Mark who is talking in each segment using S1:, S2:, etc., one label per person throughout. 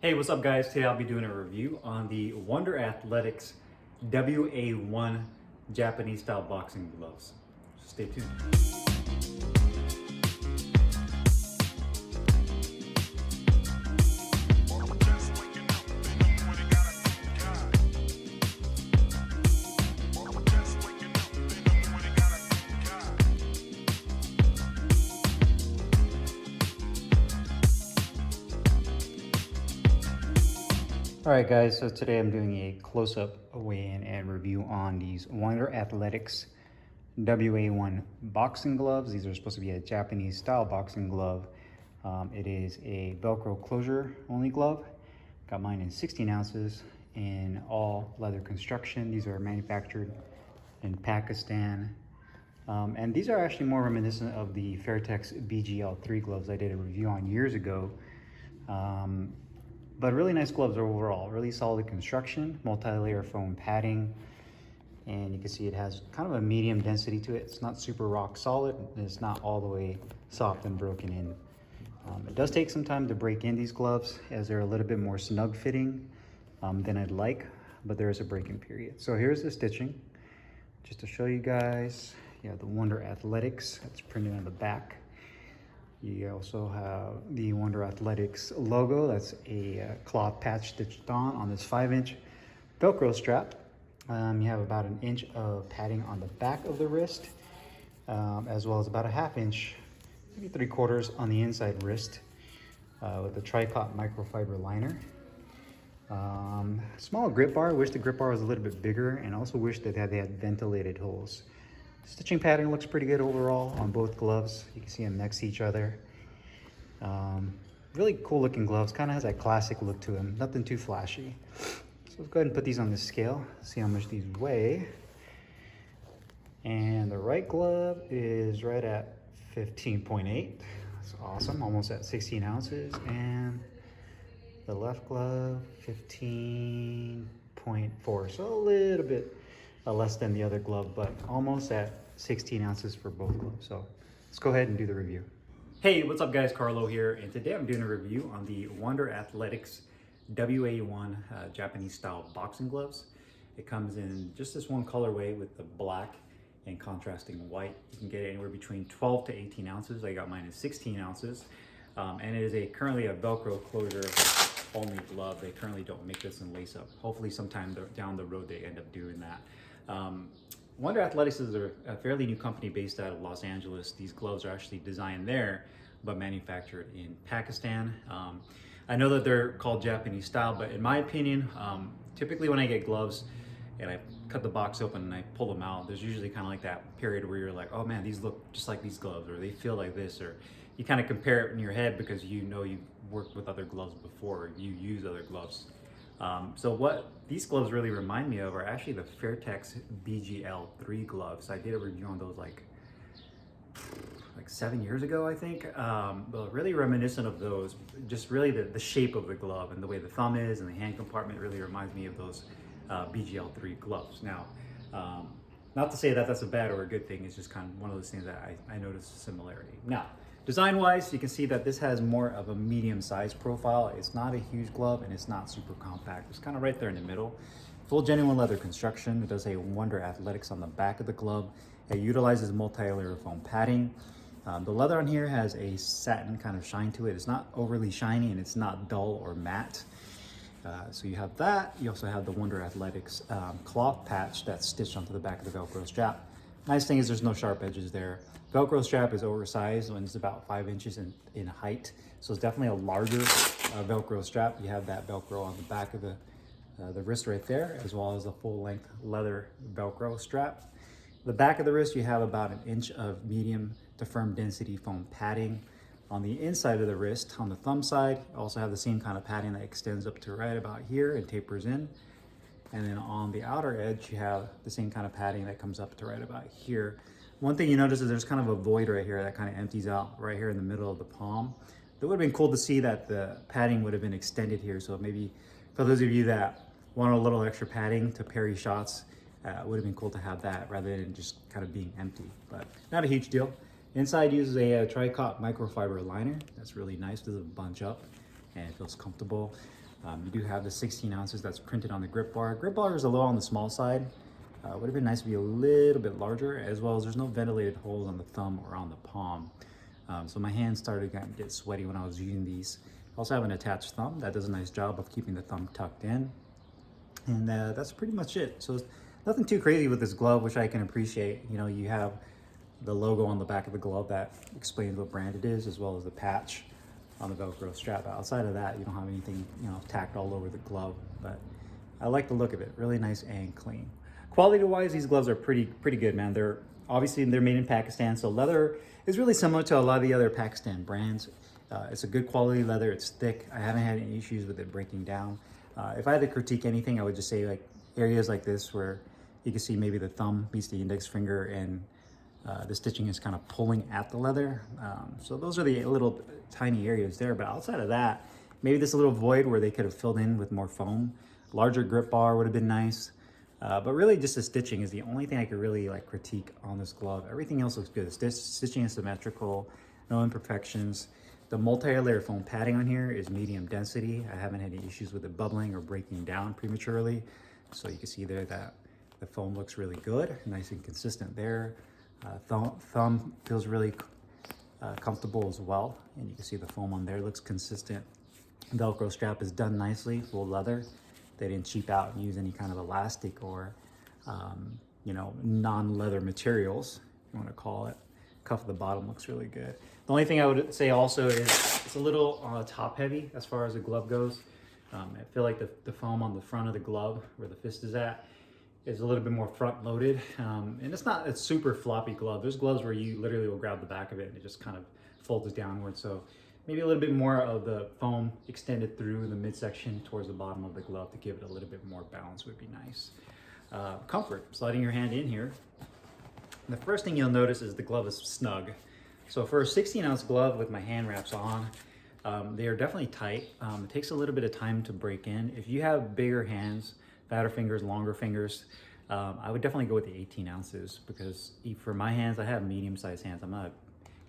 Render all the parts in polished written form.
S1: Hey, what's up guys? Today I'll be doing a review on the Wunder Athletics WA-1 Japanese style boxing gloves. Stay tuned. All right guys, so today I'm doing a close-up weigh-in and review on these Wunder Athletics WA-1 boxing gloves. These are supposed to be a Japanese style boxing glove. It is a Velcro closure only glove. Got mine in 16 ounces in all leather construction. These are manufactured in Pakistan. And these are actually more reminiscent of the Fairtex BGL3 gloves I did a review on years ago. But really nice gloves overall, really solid construction, multi-layer foam padding, and you can see it has kind of a medium density to it. It's not super rock solid, and it's not all the way soft and broken in. It does take some time to break in these gloves as they're a little bit more snug fitting than I'd like, but there is a break-in period. So here's the stitching, just to show you guys. You have the Wunder Athletics, that's printed on the back. You also have the Wunder Athletics logo. That's a cloth patch stitched on this 5-inch Velcro strap. You have about an inch of padding on the back of the wrist, as well as about a 1/2 inch, maybe 3/4 on the inside wrist, with a tricot microfiber liner. Small grip bar. Wish the grip bar was a little bit bigger, and also wish that they had ventilated holes. Stitching pattern looks pretty good overall on both gloves. You can see them next to each other. Really cool looking gloves. Kind of has that classic look to them. Nothing too flashy. So let's go ahead and put these on the scale. See how much these weigh. And the right glove is right at 15.8. That's awesome. Almost at 16 ounces. And the left glove, 15.4. So a little bit less than the other glove, but almost at 16 ounces for both gloves. So let's go ahead and do the review. Hey, what's up guys? Carlo here, and today I'm doing a review on the Wunder Athletics WA-1 Japanese style boxing gloves. It comes in just this one colorway with the black and contrasting white. You can get it anywhere between 12 to 18 ounces. I got mine in 16 ounces. And it is currently a Velcro closure only glove. They currently don't make this in lace up. Hopefully sometime down the road they end up doing that. Wunder Athletics is a fairly new company based out of Los Angeles. These gloves are actually designed there, but manufactured in Pakistan. I know that they're called Japanese style, but in my opinion, typically when I get gloves and I cut the box open and I pull them out, there's usually kind of like that period where you're like, oh man, these look just like these gloves, or they feel like this, or you kind of compare it in your head because you know you've worked with other gloves before, you use other gloves. So what these gloves really remind me of are actually the Fairtex BGL3 gloves. I did a review on those like 7 years ago, I think. But really reminiscent of those, just really the shape of the glove and the way the thumb is and the hand compartment really reminds me of those BGL3 gloves. Now, not to say that that's a bad or a good thing, it's just kind of one of those things that I noticed a similarity. Now, design-wise, you can see that this has more of a medium-sized profile. It's not a huge glove and it's not super compact. It's kind of right there in the middle. Full genuine leather construction. It does say Wunder Athletics on the back of the glove. It utilizes multi-layer foam padding. The leather on here has a satin kind of shine to it. It's not overly shiny and it's not dull or matte. So you have that. You also have the Wunder Athletics cloth patch that's stitched onto the back of the Velcro strap. Nice thing is there's no sharp edges there. Velcro strap is oversized when it's about 5 inches in height. So it's definitely a larger Velcro strap. You have that Velcro on the back of the wrist right there, as well as a full length leather Velcro strap. The back of the wrist, you have about 1 inch of medium to firm density foam padding. On the inside of the wrist, on the thumb side, you also have the same kind of padding that extends up to right about here and tapers in. And then on the outer edge, you have the same kind of padding that comes up to right about here. One thing you notice is there's kind of a void right here that kind of empties out right here in the middle of the palm. It would have been cool to see that the padding would have been extended here. So maybe for those of you that want a little extra padding to parry shots, it would have been cool to have that rather than just kind of being empty, but not a huge deal. Inside uses a tricot microfiber liner. That's really nice. Doesn't bunch up and it feels comfortable. You do have the 16 ounces that's printed on the grip bar. Grip bar is a little on the small side. Would have been nice to be a little bit larger, as well as there's no ventilated holes on the thumb or on the palm. So my hands started to get sweaty when I was using these. I also have an attached thumb that does a nice job of keeping the thumb tucked in. And that's pretty much it. So nothing too crazy with this glove, which I can appreciate. You know, you have the logo on the back of the glove that explains what brand it is, as well as the patch on the Velcro strap. Outside of that, you don't have anything, you know, tacked all over the glove, but I like the look of it. Really nice and clean. Quality wise, these gloves are pretty good, man. They're made in Pakistan, so leather is really similar to a lot of the other Pakistan brands. It's a good quality leather. It's thick. I haven't had any issues with it breaking down. If I had to critique anything, I would just say like areas like this where you can see maybe the thumb meets the index finger and the stitching is kind of pulling at the leather. So those are the little tiny areas there. But outside of that, maybe this little void where they could have filled in with more foam. Larger grip bar would have been nice. But really just the stitching is the only thing I could really like critique on this glove. Everything else looks good. The stitching is symmetrical, no imperfections. The multi-layer foam padding on here is medium density. I haven't had any issues with it bubbling or breaking down prematurely. So you can see there that the foam looks really good, nice and consistent there. Thumb feels really comfortable as well. And you can see the foam on there looks consistent. Velcro strap is done nicely, full leather. They didn't cheap out and use any kind of elastic or, you know, non-leather materials, if you want to call it. Cuff at the bottom looks really good. The only thing I would say also is it's a little top heavy as far as the glove goes. I feel like the foam on the front of the glove, where the fist is at, is a little bit more front loaded. And it's not a super floppy glove. There's gloves where you literally will grab the back of it and it just kind of folds downward. So maybe a little bit more of the foam extended through the midsection towards the bottom of the glove to give it a little bit more balance would be nice. Comfort, sliding your hand in here. The first thing you'll notice is the glove is snug. So for a 16-ounce glove with my hand wraps on, they are definitely tight. It takes a little bit of time to break in. If you have bigger hands, fatter fingers, longer fingers, I would definitely go with the 18 ounces because for my hands, I have medium-sized hands. I'm not a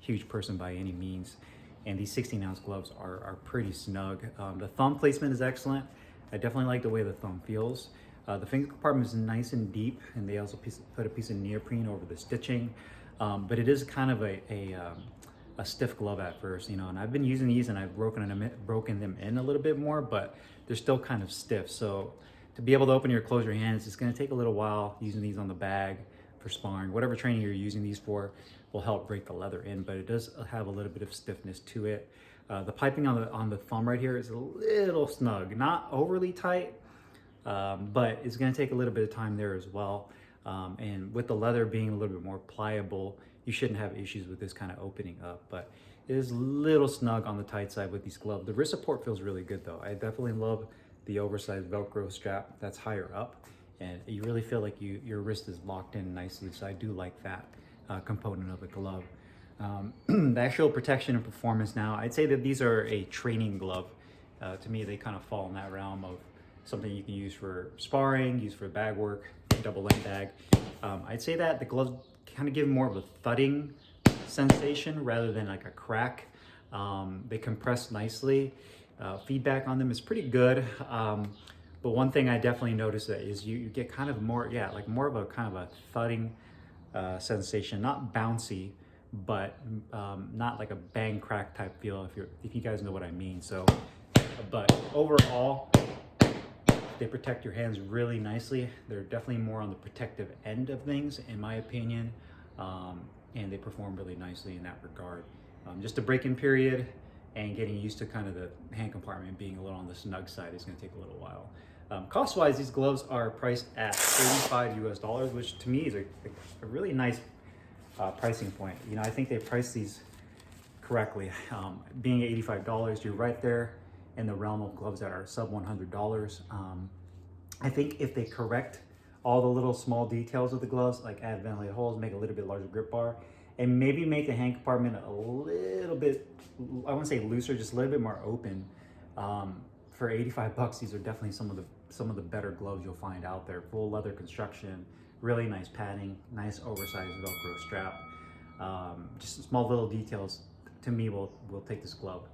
S1: huge person by any means. And these 16-ounce gloves are pretty snug. The thumb placement is excellent. I definitely like the way the thumb feels. The finger compartment is nice and deep, and they also put a piece of neoprene over the stitching. But it is kind of a stiff glove at first, you know, and I've been using these and I've broken them in a little bit more, but they're still kind of stiff. So to be able to open or close your hands, it's going to take a little while using these on the bag for sparring. Whatever training you're using these for will help break the leather in, but it does have a little bit of stiffness to it. The piping on the thumb right here is a little snug, not overly tight, but it's going to take a little bit of time there as well. And with the leather being a little bit more pliable, you shouldn't have issues with this kind of opening up, but it is a little snug on the tight side with these gloves. The wrist support feels really good though. I definitely love the oversized Velcro strap that's higher up, and you really feel like your wrist is locked in nicely. So I do like that component of the glove. The actual protection and performance now, I'd say that these are a training glove. To me, they kind of fall in that realm of something you can use for sparring, use for bag work, double leg bag. I'd say that the gloves kind of give more of a thudding sensation rather than like a crack. They compress nicely. Feedback on them is pretty good. But one thing I definitely noticed that is you get kind of more, like more of a kind of a thudding sensation, not bouncy, but not like a bang crack type feel, if you guys know what I mean. So, but overall, they protect your hands really nicely. They're definitely more on the protective end of things, in my opinion, and they perform really nicely in that regard. Just a break-in period and getting used to kind of the hand compartment being a little on the snug side is going to take a little while. Cost-wise, these gloves are priced at $35 US, which to me is a really nice pricing point. You know, I think they priced these correctly. Being $85, you're right there in the realm of gloves that are sub $100. I think if they correct all the little small details of the gloves, like add ventilated holes, make a little bit larger grip bar, and maybe make the hand compartment a little bit, I wouldn't say looser, just a little bit more open. For 85 bucks, these are definitely some of the better gloves you'll find out there. Full leather construction, really nice padding, nice oversized Velcro strap. Just small little details to me will take this glove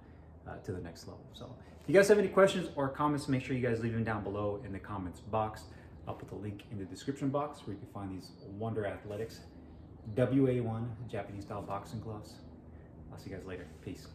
S1: to the next level. So if you guys have any questions or comments, make sure you guys leave them down below in the comments box. I'll put the link in the description box where you can find these Wunder Athletics WA-1 Japanese style boxing gloves. I'll see you guys later. Peace.